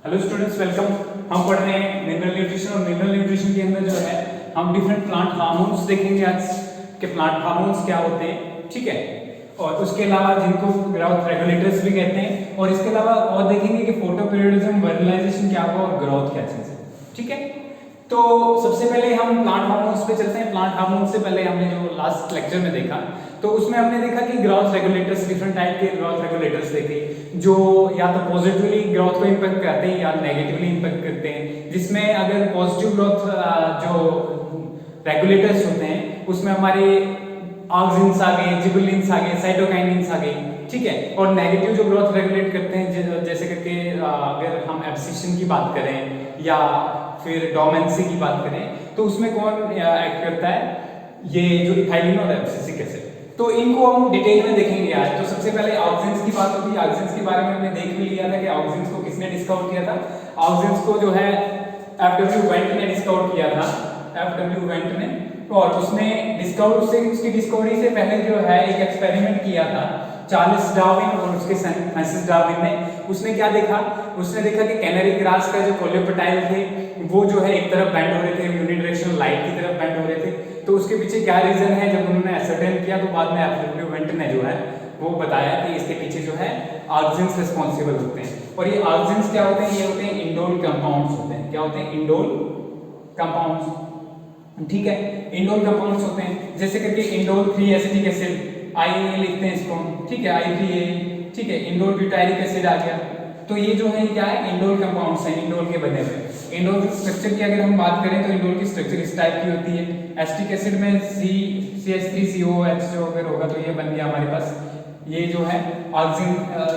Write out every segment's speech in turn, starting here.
Hello students, welcome. हम पढ़ रहे हैं मिनरल न्यूट्रिशन और मिनरल न्यूट्रिशन के अंदर जो है हम डिफरेंट प्लांट हार्मोन्स देखेंगे आज के प्लांट हार्मोन्स क्या होते हैं, ठीक है। और उसके अलावा जिनको ग्रोथ रेगुलेटर्स भी कहते हैं, और इसके अलावा और देखेंगे कि फोटोपीरियोडिज्म, वर्नलाइजेशन क्या होगा और ग्रोथ क्या चीज है, ठीक है। तो सबसे पहले हम प्लांट हार्मोन्स पे चलते हैं। प्लांट हार्मोन्स से पहले हमने जो लास्ट लेक्चर में देखा तो उसमें हमने देखा कि ग्रोथ रेगुलेटर्स, डिफरेंट टाइप के ग्रोथ रेगुलेटर्स देखे जो या तो पॉजिटिवली ग्रोथ को इंपैक्ट करते हैं या नेगेटिवली इंपैक्ट करते हैं। जिसमें अगर पॉजिटिव ग्रोथ जो रेगुलेटर्स होते हैं उसमें हमारे ऑक्सिन्स आ गए, जिबुलिन्स आ गए, साइटोकाइनिन्स आ गई, ठीक है। और नेगेटिव जो ग्रोथ रेगुलेट करते हैं जैसे करके अगर हम एब्सिशन की बात करें या फिर डोमेंसी की बात करें तो उसमें कौन एक्ट करता है, ये जो इथाइलिन और एब्सिसिक एसिड। तो इनको हम डिटेल में देखेंगे आज। तो सबसे पहले ऑक्सिन्स की बात होगी। ऑक्सिन्स के बारे में हमने देख भी लिया था कि ऑक्सिन्स को किसने डिस्कवर किया था। ऑक्सिन्स को जो है एफडब्ल्यू वेंट ने डिस्कवर किया था, एफडब्ल्यू वेंट ने। और उसने डिस्कवर से उसकी डिस्कवरी से पहले जो है एक एक्सपेरिमेंट किया था चार्ल्स डार्विन और उसके सन फ्रांसिस डार्विन ने। उसने क्या देखा, उसने देखा कि कैनरी ग्रास का जो कोलेप्टाइल थे वो जो है एक तरफ बेंड हो रहे थे, यूनिडायरेक्शनल लाइट की तरफ बेंड हो रहे थे। तो उसके पीछे क्या रीजन है, जब उन्होंने एसर्टेन किया तो बाद में एफडब्ल्यू वेंट ने जो है वो बताया कि इसके पीछे जो है ऑक्सिन्स रिस्पॉन्सिबल होते हैं। और ये ऑक्सिन्स क्या होते हैं, ये होते हैं इंडोल कंपाउंड्स होते हैं। क्या होते हैं? इंडोल कंपाउंड्स, ठीक है। इंडोल कंपाउंड्स होते हैं जैसे करके इंडोल 3 एसिटिक एसिड, IA लिखते हैं इसको, ठीक है, I3A, ठीक है। इंडोल ब्यूटाइरिक एसिड आ गया। तो ये जो है क्या है, इंडोल कंपाउंड्स हैं, इंडोल के बने हुए। इंडोल स्ट्रक्चर की अगर हम बात करें तो इंडोल की स्ट्रक्चर इस टाइप की होती है। एसिटिक एसिड में CH3COOH जो अगर होगा तो ये बन गया हमारे पास, ये जो है ऑक्सिन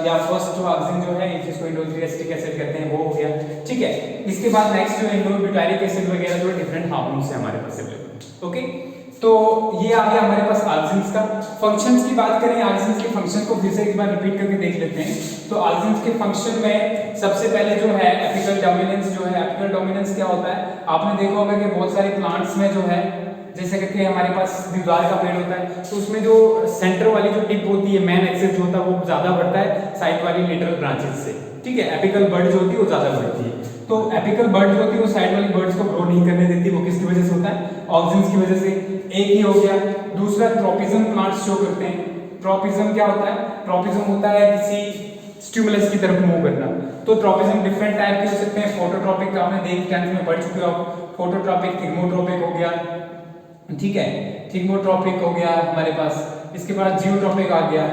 या फर्स्ट जो ऑक्सिन जो है जिसको इंडोल 3 एसिटिक एसिड कहते हैं वो हो गया, ठीक है। इसके बाद नेक्स्ट जो इंडोल ब्यूटाइरिक एसिड वगैरह जो डिफरेंट हार्मोन्स है हमारे पास अवेलेबल, ओके। तो ये आ गया हमारे पास ऑक्सिन्स का। फंक्शंस की बात करें, ऑक्सिन्स के फंक्शन को फिर से एक बार रिपीट करके देख लेते हैं। तो ऑक्सिन्स के फंक्शन में सबसे पहले जो है एपिकल डोमिनेंस जो है, एपिकल डोमिनेंस क्या होता है, आपने देखा होगा कि बहुत सारे प्लांट्स में जो है जैसे करके हमारे पास देवदार का पेड़ होता है तो उसमें जो सेंटर वाली जो टिप होती है, मेन एक्सिस जो होता है वो ज्यादा बढ़ता है साइड वाली लेटरल ब्रांचेस से, ठीक है। एपिकल बर्ड जो होती है वो ज्यादा बढ़ती है। तो एपिकल बर्ड जो होती है वो साइड वाली बर्ड्स को ग्रो नहीं करने देती, वो किसकी वजह से होता है? ऑक्सिन्स की वजह से। एक ही हो गया। दूसरा ट्रोपिज्म प्लांट्स शो करते हैं। ट्रोपिज्म क्या होता है? ट्रोपिज्म होता है किसी स्टिमुलस की तरफ मूव करना। तो ट्रोपिज्म डिफरेंट टाइप के हो सकते हैं। फोटोट्रोपिक आपने देख 10th में पढ़ चुके हो आप। फोटोट्रोपिक, थिग्मोट्रोपिक हो गया, ठीक है, थिग्मोट्रोपिक हो गया हमारे पास। इसके बाद जियोट्रोपिक आ गया,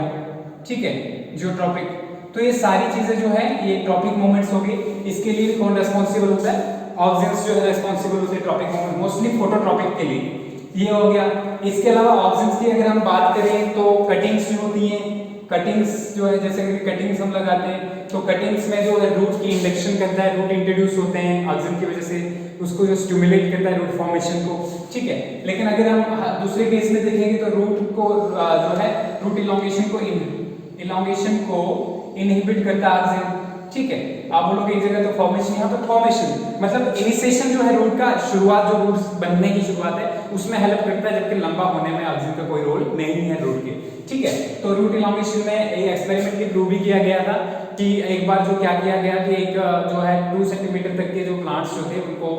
ठीक है, जियोट्रोपिक। तो ये सारी चीजें जो है ये ट्रॉपिक मूवमेंट्स हो गई। इसके लिए कौन रेस्पॉन्सिबल होता है? ऑक्सिन्स जो है रेस्पॉन्सिबल होते हैं ट्रॉपिक मूवमेंट, मोस्टली फोटोट्रॉपिक के लिए। ये हो गया। इसके अलावा ऑक्सिन्स की अगर हम बात करें तो कटिंग्स जो होती हैं, कटिंग्स जो है जैसे कि कटिंग्स हम लगाते हैं तो कटिंग्स में जो है रूट की इंडक्शन करता है, रूट इंट्रोड्यूस होते हैं ऑक्सिन की वजह से, उसको जो स्टिमुलेट करता है रूट फॉर्मेशन को, ठीक है। लेकिन अगर हम दूसरे केस में देखेंगे तो रूट को जो है रूट इलॉन्गेशन को इनहिबिट करता है ऑक्सिन, ठीक है। आप बोलोगे एक जगह तो फॉर्मेशन, यहाँ पर फॉर्मेशन मतलब इनिशिएशन जो है रूट का, शुरुआत जो रूट बनने की शुरुआत है उसमें हेल्प करता है, जबकि लंबा होने में ऑक्सिन का कोई रोल नहीं है रूट के, ठीक है। तो रूट इलॉन्गेशन में एक एक्सपेरिमेंट के थ्रू भी किया गया था कि एक बार जो क्या किया गया कि एक जो है 2 सेंटीमीटर तक के जो प्लांट्स जो थे उनको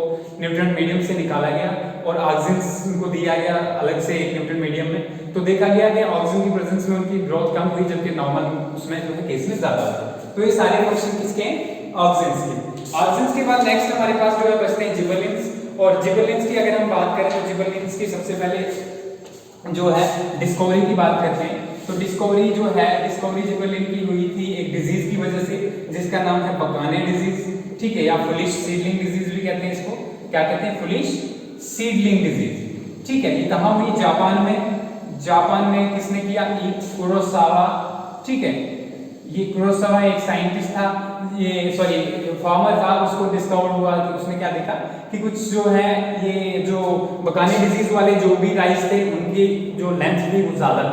न्यूट्रिएंट मीडियम से निकाला गया और ऑक्सिन्स उनको दिया गया अलग से एक न्यूट्रिएंट मीडियम में। तो देखा गया कि ऑक्सिन की प्रेजेंस में उनकी ग्रोथ कम हुई जबकि नॉर्मल उसमें जो है केस में ज्यादा हुआ। तो ये सारे फंक्शन किसके? ऑक्सिन्स के। ऑक्सिन्स के बाद नेक्स्ट हमारे पास जो है बचते हैं जिबरलिन्स। और जिबरलिन्स की अगर हम बात करें तो जिबरलिन्स की सबसे पहले जो है डिस्कवरी की बात करते हैं। तो डिस्कवरी जो है, डिस्कवरी जिबरलिन की हुई थी एक डिजीज की वजह से जिसका नाम है बकाने डिजीज, ठीक है, या फुलिश सीडलिंग डिजीज भी कहते हैं इसको। क्या कहते हैं? फुलिश सीडलिंग डिजीज, ठीक है। ये कहाँ हुई? जापान में। जापान में किसने किया? कुरोसावा, ठीक है। ये कुरोसावा एक साइंटिस्ट था, ये सॉरी फार्मर था, उसको डिस्कवर हुआ कि उसने क्या देखा कि कुछ जो है ये जो बकाने डिजीज वाले जो भी राइस थे उनकी जो लेंथ थी वो ज्यादा,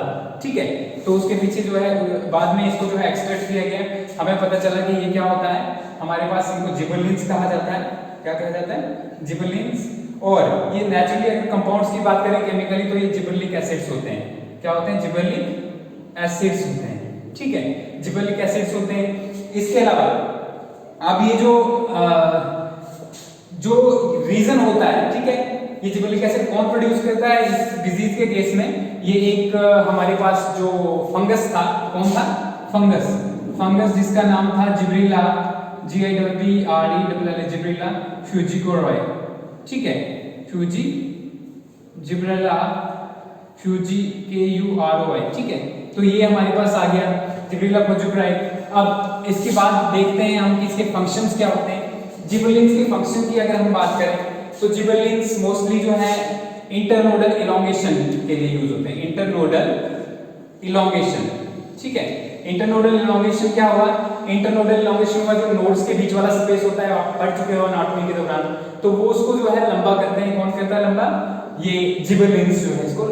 ठीक है। तो उसके पीछे जो है बाद में इसको जो है एक्सट्रैक्ट किया गया, हमें पता चला कि ये क्या होता है, हमारे पास इनको जिबरलिन्स कहा जाता है। क्या कहा जाता है? जिबरलिन्स। और ये नेचुरली अगर कंपाउंड्स की बात करें केमिकली तो ये जिबरलिक एसिड्स होते हैं। क्या होते हैं? जिबरलिक एसिड्स होते हैं, ठीक है, जिबरलिक एसिड्स होते हैं। इसके अलावा अब ये जो रीजन होता है, ठीक है, ये जिबरेलिक एसिड कौन प्रोड्यूस करता है इस डिजीज के केस में? ये एक हमारे पास जो फंगस था, कौन था? फंगस जिसका नाम था जिब्रेला, GIBBRELLA, जिब्रेला फ्यूजिकोरॉय, ठीक है, जिब्रेला FUGIKUROY, ठीक है। तो ये हमारे पास आ गया जिब्रेला फ्यूजिकोरॉय। अब इसके बाद देखते हैं हम कि इसके फंक्शंस क्या होते हैं। जिबरेलिन्स के फंक्शन की अगर हम बात करें तो जिबरेलिन्स मोस्टली जो है इंटरनोडल इलॉन्गेशन के लिए यूज होते हैं। इंटरनोडल इलॉन्गेशन, ठीक है। इंटरनोडल इलॉन्गेशन क्या हुआ? इंटरनोडल इलॉन्गेशन हुआ जो नोड्स के बीच वाला स्पेस होता है, आप पढ़ चुके हो एनाटॉमी के दौरान, तो वो उसको जो है लंबा करते हैं। कौन करता है लंबा? ये जिबरेलिन्स जो है इसको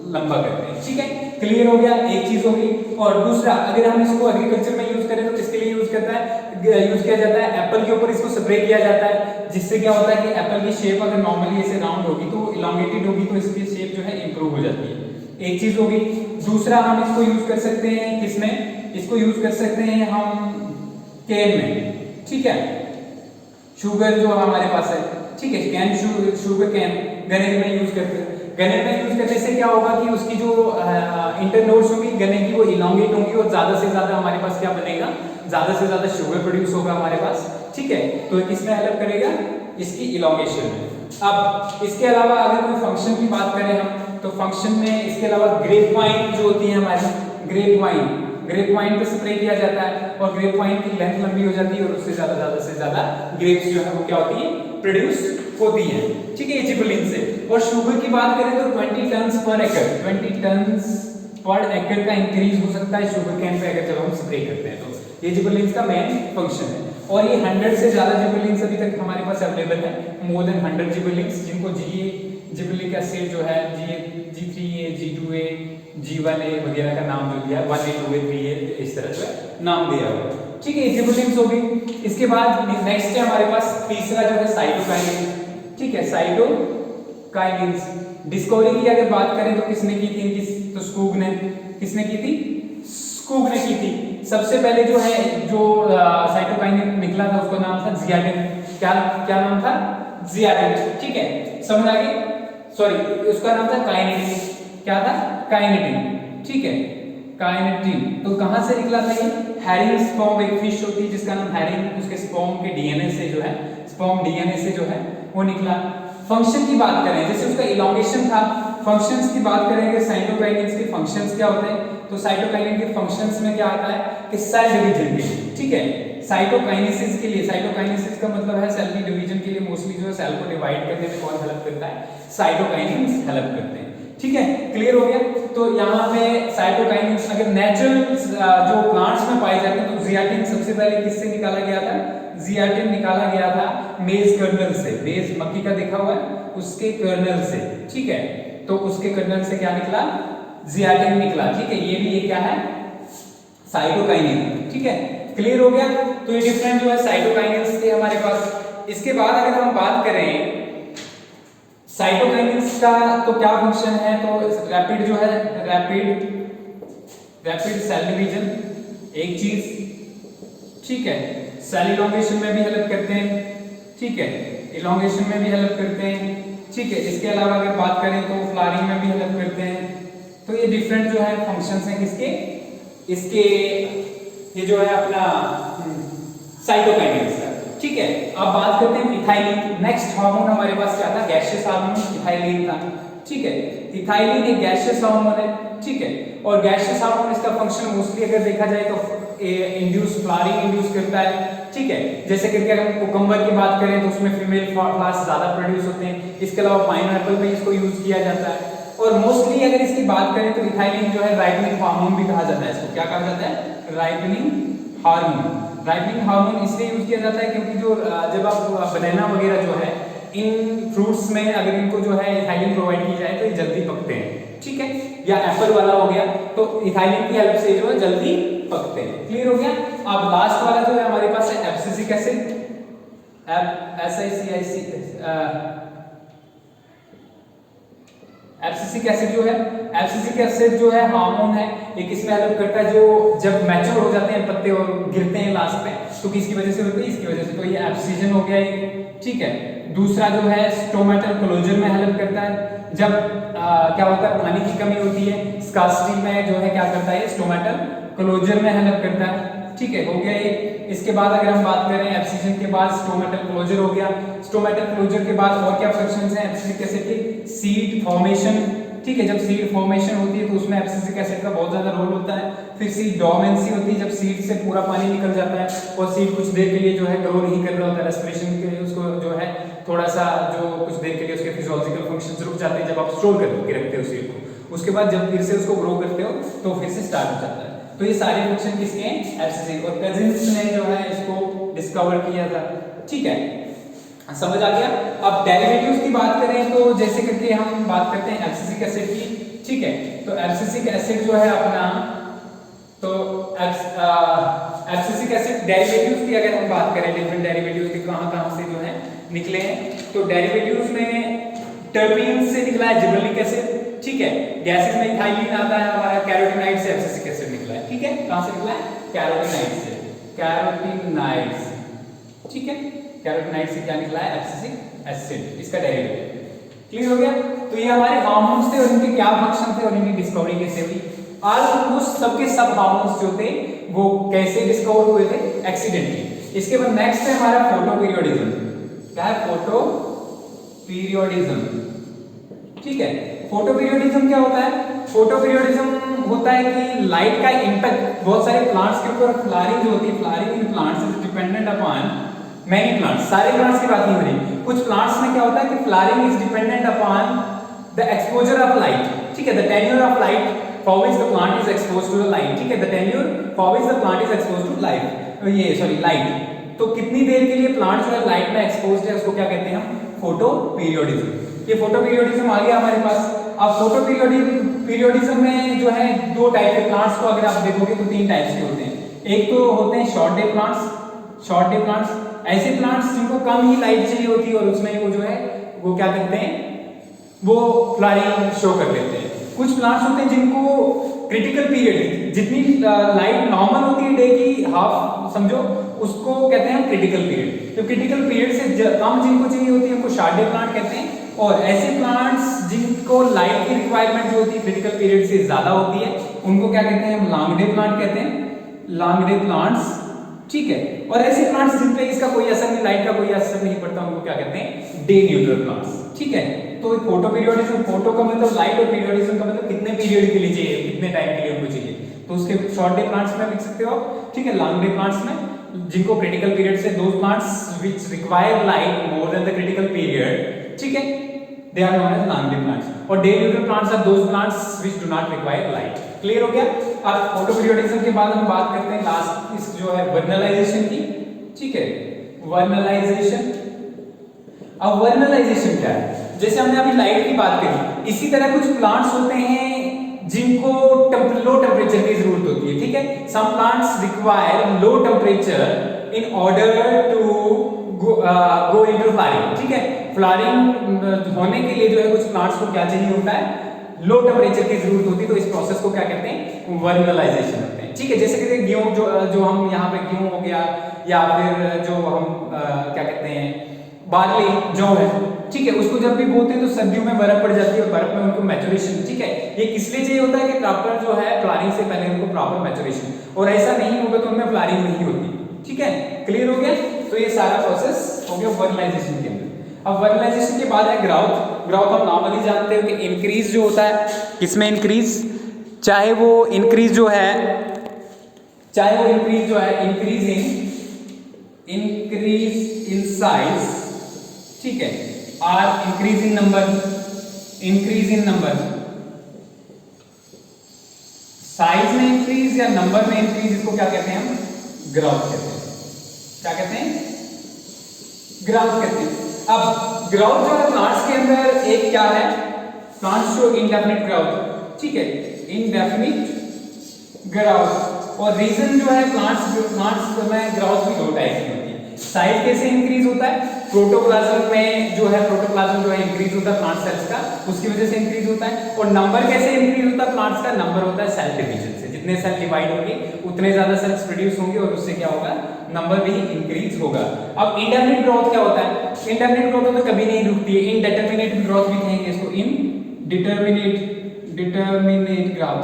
लंबा करते हैं, ठीक है। क्लियर हो गया, एक चीज होगी। और दूसरा, अगर हम इसको एग्रीकल्चर में यूज करें तो किसके लिए यूज किया जाता है? एप्पल के ऊपर इसको स्प्रे किया जाता है, जिससे क्या होता है कि एप्पल की शेप अगर नॉर्मली ऐसे राउंड होगी तो इलॉन्गेटेड होगी, तो इसकी शेप जो है इंप्रूव हो जाती है। एक चीज होगी। दूसरा, हम इसको यूज कर सकते हैं किसमें? इसको यूज कर सकते हैं हम कैन में, ठीक है। शुगर जो हमारे पास है, ठीक है, कैन शुगर कैन गन्ने में यूज करते हैं। गन्ने में यूज करने से क्या होगा कि उसकी जो इंटरनोड्स होंगी गन्ने की, वो इलॉन्गेट होंगी और ज्यादा से ज्यादा हमारे पास क्या बनेगा? ज्यादा से ज्यादा शुगर प्रोड्यूस होगा हमारे पास, ठीक है। तो किसमें हेल्प करेगा? इसकी इलॉन्गेशन में। अब इसके अलावा अगर कोई फंक्शन की बात करें हम, तो फंक्शन में इसके अलावा ग्रेप वाइन जो होती है हमारी, ग्रेप वाइन पे स्प्रे किया जाता है और ग्रेप वाइन की लेंथ लंबी हो जाती है और उससे ज्यादा से ज्यादा ग्रेप्स जो है वो क्या होती है? प्रोड्यूस होती है, ठीक है, जिबरेलिन से। और शुगर की बात करें तो 20 टन्स पर एकड़ का इंक्रीज हो सकता है शुगर कैन पे अगर जब हम स्प्रे करते हैं तो। ये जिबरेलिन्स का मेन फंक्शन है। और ये 100 से ज्यादा जिबरेलिन्स अभी तक हमारे पास अवेलेबल है, मोर देन 100 जिबरेलिन्स, जिनको जिबरेलिक एसिड जो है G3A, G2A, G1A वगैरह का नाम जो दिया, 1A, 2A, 3A, इस तरह से नाम दिया हुआ है, ठीक है। जिबरेलिन्स हो गई। इसके बाद नेक्स्ट है हमारे पास तीसरा जो है साइटोकाइनिन, ठीक है, साइटोकाइनिन्स। डिस्कवरी की अगर बात करें तो किसने की थी? तो स्कूग ने। किसने की थी? स्कूग ने की थी। सबसे पहले जो है जो साइटोकाइनिन निकला था उसका नाम था जियाटिन। क्या नाम था? जियाटिन, ठीक है, समझ आ गई? सॉरी, उसका नाम था काइनेटिन। क्या था? काइनेटिन, ठीक है, काइनेटिन। तो कहां से निकला था ये? हैरिंग स्पर्म, एक फिश होती है जिसका नाम हैरिंग, उसके स्पर्म के डीएनए से जो है, स्पर्म डीएनए से जो है वो निकला। फंक्शन की बात करें, जैसे उसका इलॉन्गेशन था। फंक्शंस की बात करेंगे, साइटोकाइनिन्स के फंक्शंस क्या होते हैं? तो साइटोकाइनिन के फंक्शंस में क्या आता है कि सेल डिवीजन के लिए, ठीक है, साइटोकाइनेसिस के लिए। साइटोकाइनेसिस का मतलब है सेल की डिवीजन के लिए मोस्टली जो है सेल को डिवाइड करने में कौन हेल्प करता है? साइटोकाइनिन्स हेल्प करते हैं, ठीक है, क्लियर हो गया। तो यहाँ पे साइटोकाइनिन्स अगर नेचुरल जो प्लांट्स में पाए जाते हैं तो जियाटिन सबसे पहले किससे निकाला गया था? जियाटिन निकाला गया था मेज कर्नल से। मेज मक्की का देखा हुआ है, उसके कर्नल से, ठीक है। तो उसके कर्नल से क्या निकला? जियाटिन निकला, ठीक है। ये भी ये क्या है? साइटोकाइनिन, ठीक है, क्लियर हो गया। तो ये डिफरेंट जो है साइटोकाइनिन्स थे हमारे पास। इसके बाद अगर हम बात करें साइटोकाइनिन्स का तो क्या फंक्शन है? तो रैपिड जो है, रैपिड सेल डिवीजन एक चीज, ठीक है, सेल इलॉन्गेशन में भी हेल्प करते हैं, ठीक है, इलॉन्गेशन में भी हेल्प करते हैं, ठीक है। इसके अलावा अगर बात करें तो फ्लावरिंग में भी हेल्प करते हैं। तो ये डिफरेंट जो है फंक्शंस हैं किसके? इसके, ये जो है अपना साइटोकाइनिन्स का, ठीक है। अब बात करते हैं इथाइलिन। नेक्स्ट हार्मोन हमारे पास क्या था? गैसियस हार्मोन इथाइलिन था, ठीक है। इथाइलिन एक गैसियस हार्मोन है, ठीक है। और गैसियस हार्मोन इसका फंक्शन मोस्टली अगर देखा जाए तो इंड्यूस फ्लावरिंग इंड्यूस करता है, ठीक है। जैसे करके अगर हम कुकुम्बर की बात करें तो उसमें फीमेल फ्लावर्स ज्यादा प्रोड्यूस होते हैं। इसके अलावा पाइनएप्पल में इसको यूज किया जाता है। और मोस्टली अगर इसकी बात करें तो इथाइलिन जो है राइपनिंग हार्मोन भी कहा जाता है इसको। क्या कहा जाता है? Ripening hormone. राइपनिंग हार्मोन इसलिए यूज किया जाता है क्योंकि जो जब आप बनाना वगैरह जो है इन फ्रूट्स में अगर इनको जो है इथाइलिन प्रोवाइड की जाए तो ये जल्दी पकते हैं, ठीक है। या एप्पल वाला हो गया तो इथाइलिन की हेल्प से जो है जल्दी पकते हैं, क्लियर हो गया। अब लास्ट वाला जो है हमारे पास है एब्सिसिक एसिड, एब्सिसिक एसिड जो है, एब्सिसिक एसिड जो है हार्मोन है, एक इसमें हेल्प करता है जो जब मैच्योर हो जाते हैं पत्ते और गिरते हैं लास्ट पे, तो किसकी वजह से होती है, इसकी वजह से। तो ये एब्सिजन हो गया एक, ठीक है। दूसरा जो है स्टोमेटल क्लोजर में हेल्प करता है, जब क्या होता है पानी की कमी होती है, स्कार्सिटी में जो है क्या करता है, स्टोमेटल क्लोजर में हेल्प करता है, ठीक है, हो गया ये। इसके बाद अगर हम बात करें एब्सिजन के बाद स्टोमेटल क्लोजर हो गया, स्टोमेटल क्लोजर के बाद और क्या फंक्शंस हैं एब्सिसिक एसिड के, सीड फॉर्मेशन, ठीक है, जब सीड फॉर्मेशन होती है तो उसमें एब्सिसिक एसिड का बहुत ज्यादा रोल होता है। फिर सीड डोर्मेंसी होती है, जब सीड से पूरा पानी निकल जाता है और सीड कुछ देर के लिए जो है ग्रो नहीं कर रहा होता है, रेस्पिरेशन के लिए उसको जो है थोड़ा सा जो कुछ देर के लिए उसके फिजियोलॉजिकल फंक्शंस रुक जाते हैं जब आप स्टोर करके रखते हो सीड को, उसके बाद जब फिर से उसको ग्रो करते हो तो फिर से स्टार्ट हो जाता है। तो ये सारे फंक्शन किसके हैं, एब्सिसिक, और कजिन्स ने जो है इसको डिस्कवर किया था, ठीक है, समझ आ गया। अब डेरिवेटिव्स की बात करें तो जैसे करके हम बात करते हैं एब्सिसिक एसिड की, ठीक है, तो एब्सिसिक एसिड जो है अपना, तो एब्सिसिक एसिड डेरिवेटिव्स की अगर हम बात करें, डिफरेंट डेरिवेटिव्स के कहां-कहां से जो है निकले हैं, तो डेरिवेटिव्स में टर्पीन से निकला है जिबरेलिक एसिड, ठीक है, गैसेस में इथाइलिन आता है हमारा, कैरोटीनाइड से एब्सिसिक एसिड निकला है, ठीक है, कहां से निकला है, कैरोटीनाइड से, कैरोटीनाइड से, ठीक है, कैरोटीनाइड से क्या निकला है, एब्सिसिक एसिड, इसका डेरिवेटिव क्लियर हो गया। तो ये हमारे हार्मोन्स थे और इनके क्या फंक्शन थे और इनकी डिस्कवरी कैसे हुई। ऑलमोस्ट सबके सब हार्मोन्स जो थे वो कैसे डिस्कवर हुए थे, एक्सीडेंटली। इसके बाद नेक्स्ट है हमारा फोटोपीरियोडिज्म, क्या है, फोटोपीरियोडिज्म, ठीक है। फोटोपीरियोडिज्म क्या होता है, फोटोपीरियोडिज्म होता है कि लाइट का इंपैक्ट बहुत सारे प्लांट्स के ऊपर, फ्लावरिंग जो होती है, flowering in plants is dependent upon many plants, सारे प्लांट्स की बात नहीं हो रही, कुछ प्लांट्स में क्या होता है कि flowering is dependent upon the exposure of light, ठीक है, the tenure of light for which the plant is exposed to the light, ठीक है, the tenure for which the plant is exposed to light, ये sorry light, तो कितनी देर के लिए plant जो है लाइट में एक्सपोज्ड है उसको क्या कहते हैं हम, फोटोपीरियोडिज्म। ये फोटोपीरियोडिज्म आ गया हमारे पास। अब फोटोपीरियोडिज्म में जो है दो टाइप के प्लांट्स को अगर आप देखोगे तो तीन टाइप्स के होते हैं, एक तो होते हैं short day plants, short day plants ऐसे प्लांट्स जिनको कम ही लाइट चाहिए होती है और उसमें वो जो है वो क्या करते हैं, वो फ्लावरिंग शो कर लेते हैं। कुछ प्लांट्स होते हैं जिनको क्रिटिकल पीरियड, जितनी लाइट नॉर्मल होती है डे की हाफ समझो, उसको कहते हैं क्रिटिकल पीरियड। तो क्रिटिकल पीरियड से कम जिनको चाहिए होती है उनको शॉर्ट डे प्लांट कहते हैं, और ऐसे प्लांट्स जिनको लाइट की रिक्वायरमेंट जो होती है क्रिटिकल पीरियड से ज्यादा होती है उनको क्या कहते हैं, हम लॉन्ग डे प्लांट कहते हैं, लॉन्ग डे प्लांट्स, ठीक है। और ऐसे प्लांट्स जिन पे इसका कोई असर नहीं, लाइट का कोई असर नहीं पड़ता, उनको क्या कहते हैं, डे न्यूट्रल प्लांट्स, ठीक है। तो फोटोपीरियोडिज्म, फोटो का मतलब लाइट और पीरियोडिज्म का मतलब कितने पीरियड के लिए चाहिए, कितने टाइम के लिए उनको चाहिए, तो उसके शॉर्ट डे प्लांट्स में लिख सकते हो, ठीक है। लॉन्ग डे प्लांट्स में जिनको क्रिटिकल पीरियड से, दो plants which require light more than the critical period, ठीक है, they are known as long day plants. और day neutral plants are those plants which do not require light. Clear हो गया। अब फोटोपीरियोडिज्म के बाद हम बात करते हैं लास्ट इस जो है वर्नलाइजेशन की, ठीक है, वर्नलाइजेशन। अब वर्नलाइजेशन क्या है, जैसे हमने अभी लाइट की बात करी, इसी तरह कुछ प्लांट्स होते हैं जिनको लो टेम्परेचर की जरूरत होती है, ठीक है। Some plants require low temperature in order to go into flowering, ठीक है। फ्लावरिंग होने के लिए जो है कुछ प्लांट्स को क्या चाहिए होता है, लो टेम्परेचर की जरूरत होती है, तो इस प्रोसेस को क्या कहते हैं, वर्नलाइजेशन कहते हैं, ठीक है। जैसे कि गेहूं जो हम यहाँ पे गेहूं हो गया, या फिर जो हम क्या कहते हैं बार्ली जो है, ठीक है, उसको जब भी बोते हैं तो सर्दियों में बर्फ पड़ जाती है और बर्फ में उनको मैच्योरेशन, ठीक है, ये किस लिए चाहिए होता है कि प्रॉपर जो है फ्लावरिंग से पहले उनको प्रॉपर मैच्योरेशन, और ऐसा नहीं होगा तो उनमें फ्लावरिंग नहीं होती, ठीक है। क्लियर हो गया। तो ये सारा प्रोसेस हो गया वर्नलाइजेशन के अंदर। अब वर्नलाइजेशन के बाद है ग्राउथ। ग्राउथ हम नॉर्मली जानते हो कि इंक्रीज जो होता है, किसमें इंक्रीज, चाहे वो इंक्रीज जो है इंक्रीज इन साइज, ठीक है, or increase in number, size में इंक्रीज या नंबर में इंक्रीज, इसको क्या कहते हैं हम, ग्राउथ कहते हैं। क्या कहते हैं, ग्राउथ कहते हैं। अब ग्राउथ जो है प्लांट्स के अंदर एक क्या है, प्लांट्स शो इंडेफिनिट ग्राउथ, ठीक है, इंडेफिनिट ग्राउथ। और रीजन जो है प्लांट्स में ग्राउथ भी दो टाइप की होती है। साइज कैसे इंक्रीज होता है, प्रोटोप्लाज्म में जो है प्रोटोप्लाज्म जो है इंक्रीज होता है प्लांट सेल्स का, उसकी वजह से इंक्रीज होता है। और नंबर कैसे इंक्रीज होता है प्लांट्स का? नंबर होता है सेल डिवीजन से। जितने सेल डिवाइड होंगे उतने ज्यादा सेल्स प्रोड्यूस होंगे और उससे क्या होगा? नंबर भी इंक्रीज होगा। अब इंडेफिनिट ग्रोथ क्या होता है? इंडेफिनिट ग्रोथ तो कभी नहीं रुकती है। इनडिटरमिनेट ग्रोथ भी कहेंगे इसको, डिटरमिनेट ग्रोथ।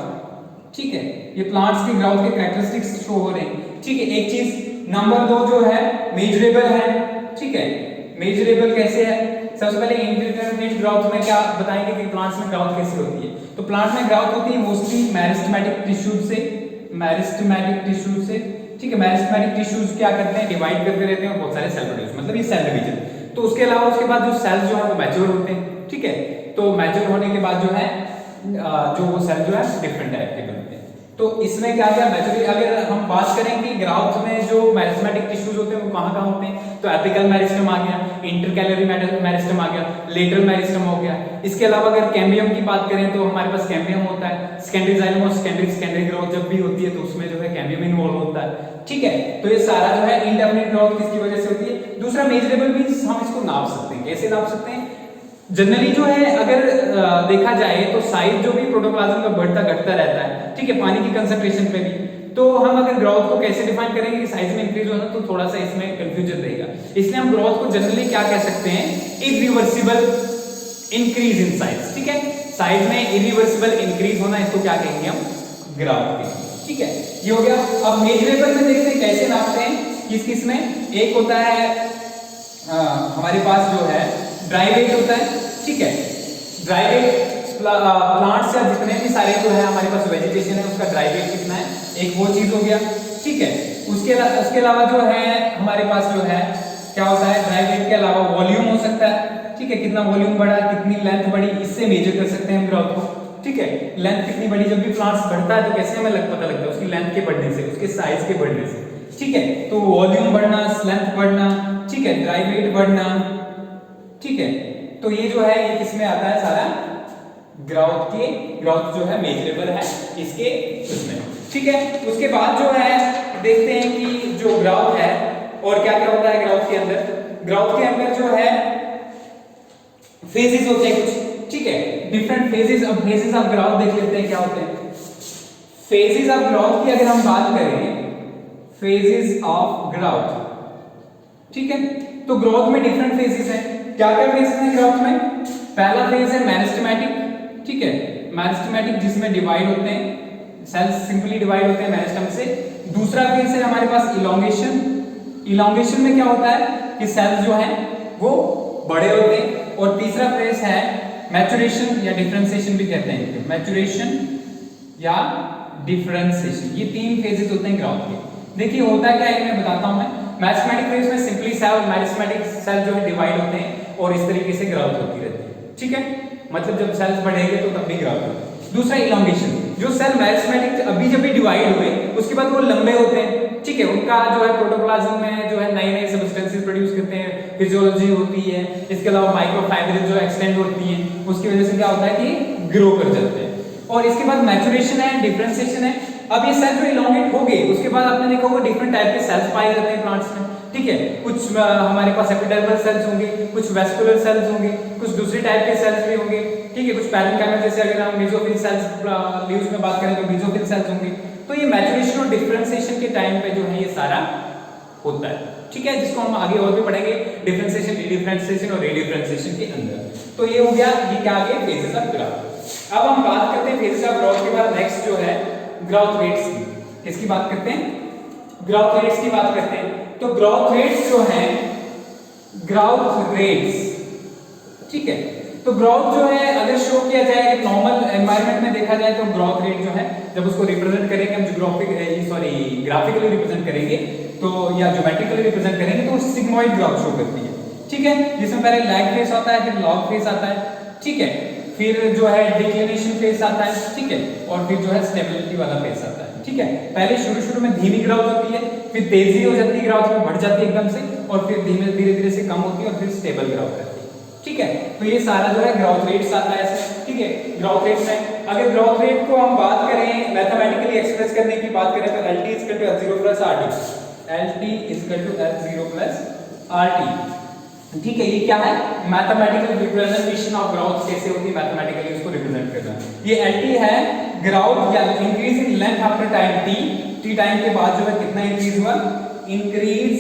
ठीक है, ये प्लांट्स की ग्रोथ के कैरेक्टरिस्टिक्स शो हो रहे हैं। ठीक है, एक चीज नंबर 2 जो है मेजरेबल है। ठीक है, मेजरेबल कैसे है? सबसे पहले इंडिटरमिनेट ग्रोथ में क्या बताएंगे कि प्लांट्स में ग्रोथ कैसे होती है। तो प्लांट में ग्रोथ होती है मोस्टली मेरिस्टेमेटिक टिश्यूज से, मेरिस्टेमेटिक टिश्यूज से। ठीक है, मेरिस्टेमेटिक टिश्यूज क्या करते हैं? डिवाइड करते रहते हैं और बहुत सारे सेल प्रोड्यूस, मतलब ये सेल डिवीजन। तो उसके अलावा उसके बाद जो सेल्स जो है वो मैच्योर होते हैं। ठीक है, तो मैच्योर होने के बाद जो है जो वो सेल जो है डिफरेंट टाइप के बनते हैं। तो इसमें क्या क्या मैच्योरिटी, अगर हम बात करें कि ग्रोथ में जो मेरिस्टेमेटिक टिश्यूज होते हैं वो कहाँ होते हैं, तो एपिकल मेरिस्टम आ गया, इंटरकैलरी मेरिस्टम आ गया, लेटरल मेरिस्टम हो गया। इसके अलावा अगर कैम्बियम की बात करें तो हमारे पास कैम्बियम होता है, सेकेंडरी जाइलम और सेकेंडरी ग्रोथ जब भी होती है तो उसमें जो है कैम्बियम इन्वॉल्व होता है। ठीक है, तो ये सारा जो है इंडेफिनिट ग्रोथ किसकी वजह से होती है? दूसरा मेजरेबल मींस हम इसको नाप सकते हैं। कैसे नाप सकते हैं? जनरली जो है अगर देखा जाए तो साइज जो भी प्रोटोप्लाज्म का बढ़ता घटता रहता है। ठीक है, पानी की कंसंट्रेशन पे भी। तो हम अगर ग्रोथ को कैसे डिफाइन करेंगे कि साइज में इंक्रीज होना, तो थोड़ा सा इसमें कंफ्यूजन रहेगा। इसलिए हम ग्रोथ को जनरली क्या कह सकते हैं? Irreversible increase in size. ठीक है, साइज में इरिवर्सिबल इंक्रीज होना, इसको क्या कहेंगे हम? ग्रोथ कहेंगे। ठीक है, ये हो गया। अब मेजरेबल में देखते हैं कैसे नापते हैं, किस किस में। एक होता है हमारे पास जो है ड्राई वेट होता है। ठीक है, ड्राई वेट प्लांट्स या जितने भी सारे जो है हमारे पास वेजिटेशन है उसका ड्राई वेट कितना है, एक वो चीज हो गया। ठीक है, उसके अलावा जो है हमारे पास जो है क्या होता है, ड्राई वेट के अलावा वॉल्यूम हो सकता है। ठीक है, कितना वॉल्यूम बढ़ा, कितनी लेंथ बढ़ी, इससे मेजर कर सकते हैं हम ग्रोथ को। ठीक है, लेंथ कितनी बढ़ी, जब भी प्लांट्स बढ़ता है तो कैसे हमें पता लगता है? उसकी लेंथ के बढ़ने से, उसके साइज के बढ़ने से। ठीक है, तो वॉल्यूम बढ़ना, लेंथ बढ़ना, ठीक है, ड्राई वेट बढ़ना। ठीक है, तो ये जो है ये किसमें आता है? सारा ग्रोथ जो है मेजरेबल है इसके उसमें। ठीक है, उसके बाद जो है देखते हैं कि जो ग्रोथ है और क्या क्या होता है ग्रोथ के अंदर। ग्रोथ के अंदर जो है फेजेस होते हैं कुछ। ठीक है, डिफरेंट फेजेस। अब फेजेस ऑफ ग्रोथ देख लेते हैं क्या होते हैं। फेजेस ऑफ ग्रोथ की अगर हम बात करें, फेजेस ऑफ ग्रोथ, ठीक है, तो ग्रोथ में डिफरेंट फेजेस हैं। क्या क्या फेजेस हैं ग्रोथ में? पहला फेज है मेरिस्टेमेटिक। ठीक है, मेरिस्टेमेटिक जिसमें डिवाइड होते हैं सेल्स, सिंपली डिवाइड होते हैं मेरिस्टम से। दूसरा फेज है हमारे पास इलोंगेशन। इलोंगेशन में क्या होता है कि सेल्स जो हैं वो बड़े होते हैं। और तीसरा फेज है मैच्योरेशन या डिफरेंशिएशन भी कहते हैं, मैच्योरेशन या डिफरेंशिएशन। ये तीन फेजेस होते हैं ग्रोथ के। देखिए होता क्या है मैं बताता हूं। मैं मेरिस्टेमेटिक फेज में सिंपली सेल और मेरिस्टेमेटिक सेल जो है डिवाइड होते हैं और इस तरीके से ग्रोथ होती रहती है। ठीक है, मतलब जब सेल्स बढ़ेंगे तो तब भी ग्रोथ होगी। दूसरा इलोंगेशन, जो सेल मेरिस्टेमेटिक अभी जब भी डिवाइड हुए उसके बाद वो लंबे होते हैं। ठीक है, उनका जो है प्रोटोप्लाज्म में जो है नए नए सब्सटेंसेस प्रोड्यूस करते हैं, फिजियोलॉजी होती है। इसके अलावा माइक्रोफाइब्रिल जो एक्सटेंड होती हैं, उसकी वजह से क्या होता है कि ग्रो कर जाते हैं। और इसके बाद मैच्योरेशन है, डिफरेंशिएशन है। अब ये सेल जो इलोंगेट हो गए उसके बाद आपने देखा होगा डिफरेंट टाइप के सेल्स पाए जाते हैं प्लांट्स में। ठीक है, कुछ हमारे पास एपिडर्मल सेल्स होंगे, कुछ वेस्कुलर सेल्स होंगे, कुछ दूसरी टाइप के सेल्स भी होंगे। ठीक है, कुछ पैरेन्काइमल जैसे अगर हम मेसोफिल सेल्स लीव्स में बात करें तो मेसोफिल सेल्स होंगे। तो ये मैच्योरेशन और डिफरेंशिएशन के टाइम पे जो है ये सारा होता है। ठीक है, जिसको हम आगे और भी पढ़ेंगे डिफरेंशिएशन, डिफरेंशिएशन और रेडिफरेंशिएशन के अंदर। तो ये हो गया, ये क्या आ गया फेजेस ऑफ ग्रोथ। अब हम बात करते हैं फेजेस ऑफ ग्रोथ के बाद नेक्स्ट जो है ग्रोथ रेट्स की। किसकी बात करते हैं? ग्रोथ रेट्स की बात करते हैं। तो ग्रोथ रेट्स जो हैं, ग्रोथ रेट्स, ठीक है, तो ग्रोथ जो है अगर शो किया जाए नॉर्मल एनवायरनमेंट में देखा जाए तो ग्रोथ रेट जो है जब उसको रिप्रेजेंट करेंगे हम ग्राफिकली रिप्रेजेंट करेंगे तो या ज्योमेट्रिकली रिप्रेजेंट करेंगे तो सिग्मोइड ग्राफ शो करती है। ठीक है, जिसमें पहले लैग फेस आता है, फिर लॉग फेस आता है। ठीक है, फिर जो है डिक्लिनेशन फेस आता है। ठीक है, और फिर जो है स्टेबिलिटी वाला फेस आता है। ठीक है, पहले शुरू में धीमी ग्रोथ होती है, फिर तेजी हो जाती है, ग्रोथ में बढ़ जाती है एकदम से, और फिर धीरे धीरे से कम होती है और फिर स्टेबल ग्रोथ रहती है। ठीक है, तो ये सारा जो है ग्रोथ रेट्स आता है इसमें। ठीक है, ग्रोथ रेट में अगर ग्रोथ रेट को हम बात करें मैथमेटिकली एक्सप्रेस करने की बात करें तो LT = F0 + RT, LT = F0 + RT। ठीक है, ये क्या है, मैथमेटिकल रिप्रेजेंटेशन ऑफ ग्राउथ कैसे होती है, मैथमेटिकली उसको रिप्रेजेंट करना। ये एलटी है ग्राउथ या increase in length after time T, T time के बाद जो है कितना इंक्रीज हुआ, increase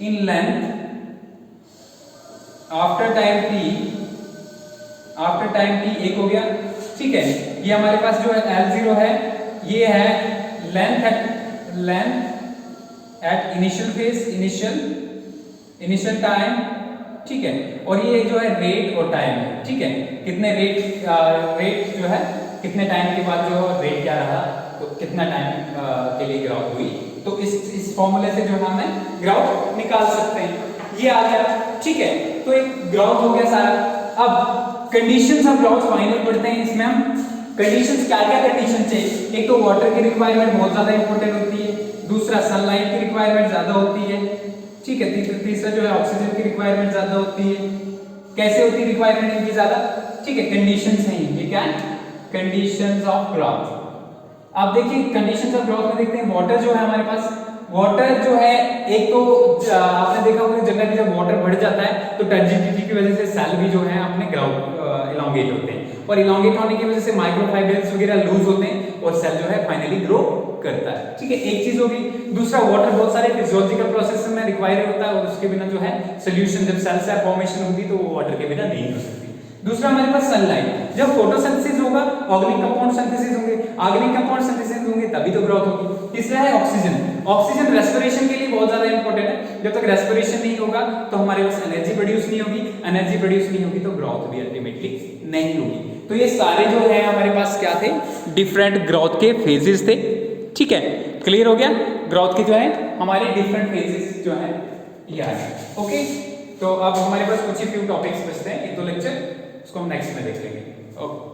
in length after time T, after time T एक हो गया, ठीक है। ये हमारे पास जो है L0 है, ये है length at initial phase, initial time, ठीक है। और ये जो है रेट और टाइम है, ठीक है, कितने रेट जो है कितने टाइम के बाद जो रेट क्या रहा, तो कितना टाइम के लिए ग्राउथ हुई, तो इस फॉर्मूले से जो है हमें ग्राउथ निकाल सकते हैं। ये आ गया, ठीक है, तो एक ग्राउथ हो गया सारा। अब कंडीशंस ऑफ ग्राउथ फाइनल पढ़ते हैं। इसमें हम कंडीशंस क्या क्या कंडीशन चाहिए, एक तो वाटर की रिक्वायरमेंट बहुत ज्यादा इंपॉर्टेंट होती है, दूसरा सनलाइट की रिक्वायरमेंट ज्यादा होती है, ठीक है, तीसरा जो है ऑक्सीजन की रिक्वायरमेंट ज्यादा होती है। कैसे होती है रिक्वायरमेंट इनकी ज्यादा, ठीक है, कंडीशंस हैं ये, क्या है, कंडीशंस ऑफ ग्रोथ। अब देखिए कंडीशंस ऑफ ग्रोथ में देखते हैं, वाटर जो है हमारे पास, वाटर जो है एक तो आपने देखा होगा जगह की जब वाटर बढ़ जाता है तो टर्जिडिटी की वजह से सेल भी जो है अपने इलांगेट होते हैं, और इलांगेट होने की वजह से माइक्रोफाइबर्स वगैरह लूज होते हैं और सेल जो है फाइनली ग्रो करता है, ठीक है, एक चीज होगी। दूसरा वाटर बहुत सारे फिजियोलॉजिकल प्रोसेस में रिक्वायर होता है और उसके बिना जो है सोल्यूशन, जब सेल से फॉर्मेशन होगी तो वो वाटर के बिना नहीं हो सकती। दूसरा हमारे पास सनलाइट, जब फोटोसिंथेसिस होगा ऑर्गेनिक कंपाउंड सिंथेसिस होंगे, ऑर्गेनिक कंपाउंड सिंथेसिस होंगे तभी तो ग्रोथ होगी। तीसरा है ऑक्सीजन, ऑक्सीजन रेस्पिरेशन के लिए बहुत ज्यादा इंपॉर्टेंट है, जब तक रेस्पिरेशन नहीं होगा तो हमारे पास एनर्जी प्रोड्यूस नहीं होगी, एनर्जी प्रोड्यूस नहीं होगी तो ग्रोथ भी अल्टीमेटली नहीं होगी। तो ये सारे जो है हमारे पास क्या थे, डिफरेंट ग्रोथ के फेजेस थे, ठीक है, क्लियर हो गया। ग्रोथ के जो है हमारे डिफरेंट फेजेस जो है ये आ गए, ओके। तो अब हमारे पास कुछ ही फ्यू टॉपिक्स बचते हैं, एक दो लेक्चर, उसको हम नेक्स्ट में देख लेंगे, ओके।